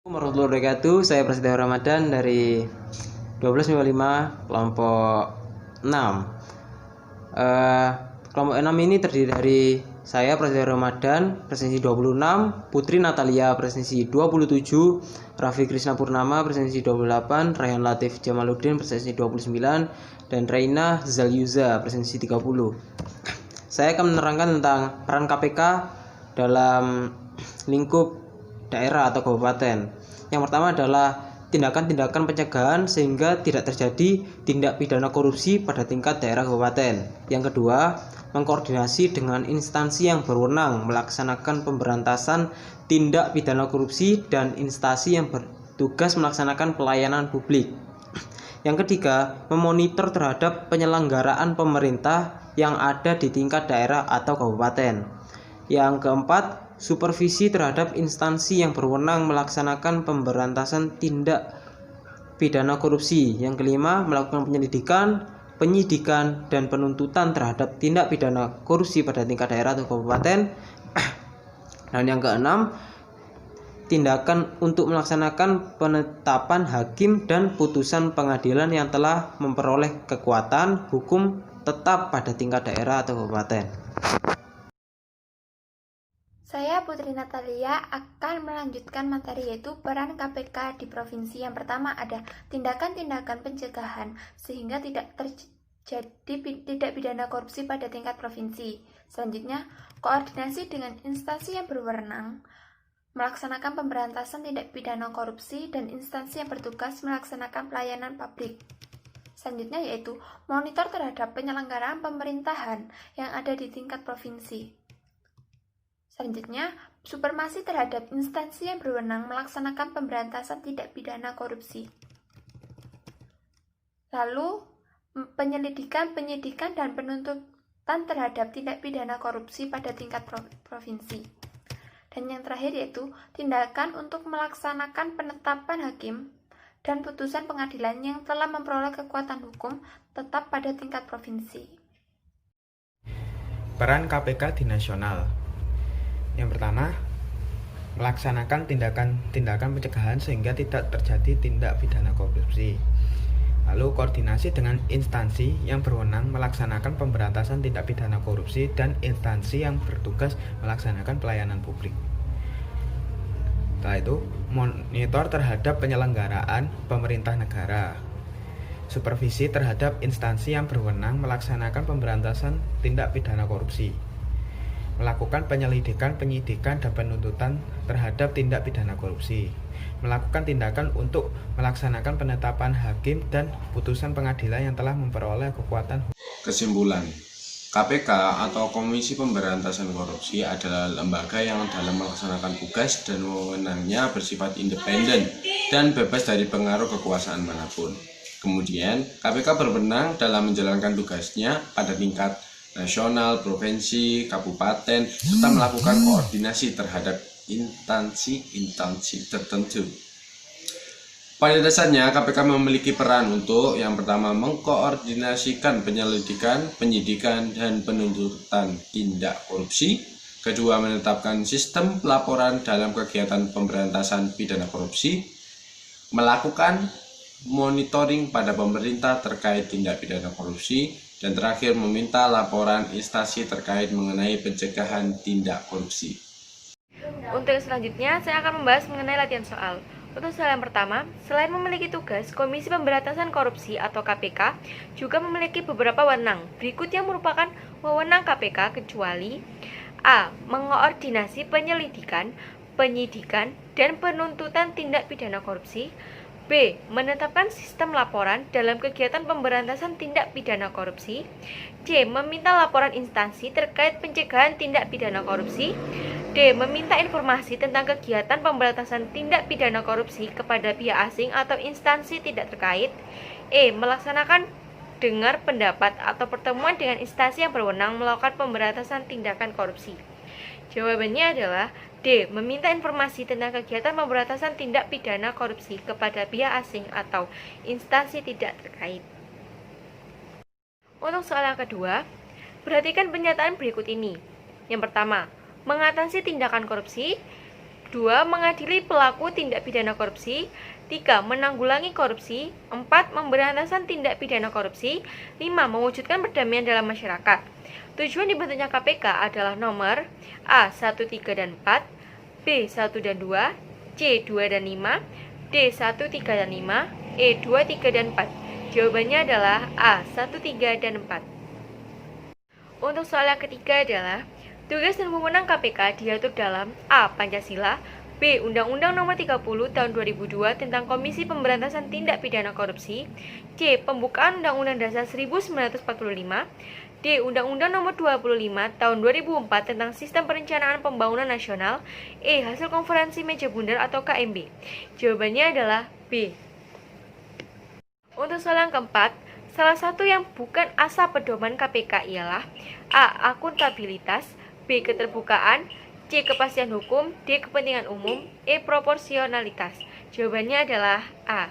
Warahmatullahi wabarakatuh. Saya Prasetyo Ramadan dari 1255 kelompok 6. Kelompok 6 ini terdiri dari saya Prasetyo Ramadan presensi 26, Putri Natalia presensi 27, Raffi Krishna Purnama presensi 28, Rayhan Latif Jamaluddin presensi 29, dan Reina Zalyuza presensi 30. Saya akan menerangkan tentang peran KPK dalam lingkup daerah atau kabupaten. Yang pertama adalah tindakan-tindakan pencegahan sehingga tidak terjadi tindak pidana korupsi pada tingkat daerah kabupaten. Yang kedua, mengkoordinasi dengan instansi yang berwenang melaksanakan pemberantasan tindak pidana korupsi dan instansi yang bertugas melaksanakan pelayanan publik. Yang ketiga, memonitor terhadap penyelenggaraan pemerintah yang ada di tingkat daerah atau kabupaten. Yang keempat, supervisi terhadap instansi yang berwenang melaksanakan pemberantasan tindak pidana korupsi. Yang kelima, melakukan penyelidikan, penyidikan, dan penuntutan terhadap tindak pidana korupsi pada tingkat daerah atau kabupaten. Dan yang keenam, tindakan untuk melaksanakan penetapan hakim dan putusan pengadilan yang telah memperoleh kekuatan hukum tetap pada tingkat daerah atau kabupaten. Saya Putri Natalia akan melanjutkan materi yaitu peran KPK di provinsi. Yang pertama ada tindakan-tindakan pencegahan sehingga tidak terjadi tindak pidana korupsi pada tingkat provinsi. Selanjutnya, koordinasi dengan instansi yang berwenang melaksanakan pemberantasan tindak pidana korupsi dan instansi yang bertugas melaksanakan pelayanan publik. Selanjutnya yaitu monitor terhadap penyelenggaraan pemerintahan yang ada di tingkat provinsi. Selanjutnya, supervisi terhadap instansi yang berwenang melaksanakan pemberantasan tindak pidana korupsi. Lalu, penyelidikan, penyidikan, dan penuntutan terhadap tindak pidana korupsi pada tingkat provinsi. Dan yang terakhir yaitu tindakan untuk melaksanakan penetapan hakim dan putusan pengadilan yang telah memperoleh kekuatan hukum tetap pada tingkat provinsi. Peran KPK di nasional. Yang pertama, melaksanakan tindakan pencegahan sehingga tidak terjadi tindak pidana korupsi. Lalu koordinasi dengan instansi yang berwenang melaksanakan pemberantasan tindak pidana korupsi dan instansi yang bertugas melaksanakan pelayanan publik. Setelah itu, monitor terhadap penyelenggaraan pemerintah negara. Supervisi terhadap instansi yang berwenang melaksanakan pemberantasan tindak pidana korupsi. Melakukan penyelidikan, penyidikan, dan penuntutan terhadap tindak pidana korupsi. Melakukan tindakan untuk melaksanakan penetapan hakim dan putusan pengadilan yang telah memperoleh kekuatan. Kesimpulan, KPK atau Komisi Pemberantasan Korupsi adalah lembaga yang dalam melaksanakan tugas dan wewenangnya bersifat independen dan bebas dari pengaruh kekuasaan manapun. Kemudian, KPK berwenang dalam menjalankan tugasnya pada tingkat nasional, provinsi, kabupaten, serta melakukan koordinasi terhadap instansi tertentu. Pada dasarnya, KPK memiliki peran untuk yang pertama mengkoordinasikan penyelidikan, penyidikan, dan penuntutan tindak korupsi. Kedua, menetapkan sistem pelaporan dalam kegiatan pemberantasan pidana korupsi. Melakukan monitoring pada pemerintah terkait tindak pidana korupsi. Dan terakhir, meminta laporan instansi terkait mengenai pencegahan tindak korupsi. Untuk yang selanjutnya, saya akan membahas mengenai latihan soal. Untuk soal yang pertama, selain memiliki tugas, Komisi Pemberantasan Korupsi atau KPK juga memiliki beberapa wewenang. Berikut yang merupakan wewenang KPK kecuali A. Mengoordinasi penyelidikan, penyidikan, dan penuntutan tindak pidana korupsi. B. Menetapkan sistem laporan dalam kegiatan pemberantasan tindak pidana korupsi. C. Meminta laporan instansi terkait pencegahan tindak pidana korupsi. D. Meminta informasi tentang kegiatan pemberantasan tindak pidana korupsi kepada pihak asing atau instansi tidak terkait. E. Melaksanakan dengar pendapat atau pertemuan dengan instansi yang berwenang melakukan pemberantasan tindakan korupsi. Jawabannya adalah D. Meminta informasi tentang kegiatan pemberantasan tindak pidana korupsi kepada pihak asing atau instansi tidak terkait. Untuk soal yang kedua, perhatikan pernyataan berikut ini. Yang pertama, mengatasi tindakan korupsi. 2. Mengadili pelaku tindak pidana korupsi. 3. Menanggulangi korupsi. 4. Pemberantasan tindak pidana korupsi. 5. Mewujudkan perdamaian dalam masyarakat. Tujuan dibentuknya KPK adalah nomor A. 1, 3, dan 4, B. 1 dan 2, C. 2 dan 5, D. 1, 3, dan 5, E. 2, 3, dan 4. Jawabannya adalah A. 1, 3, dan 4. Untuk soal yang ketiga adalah tugas dan wewenang KPK diatur dalam A. Pancasila, B. Undang-Undang Nomor 30 Tahun 2002 tentang Komisi Pemberantasan Tindak Pidana Korupsi, C. Pembukaan Undang-Undang Dasar 1945, D. Undang-Undang Nomor 25 Tahun 2004 tentang Sistem Perencanaan Pembangunan Nasional, E. Hasil Konferensi Meja Bundar atau KMB. Jawabannya adalah B. Untuk soal yang keempat, salah satu yang bukan asa pedoman KPK ialah A. Akuntabilitas, B. Keterbukaan, C. Kepastian hukum, D. Kepentingan umum, E. Proporsionalitas. Jawabannya adalah A.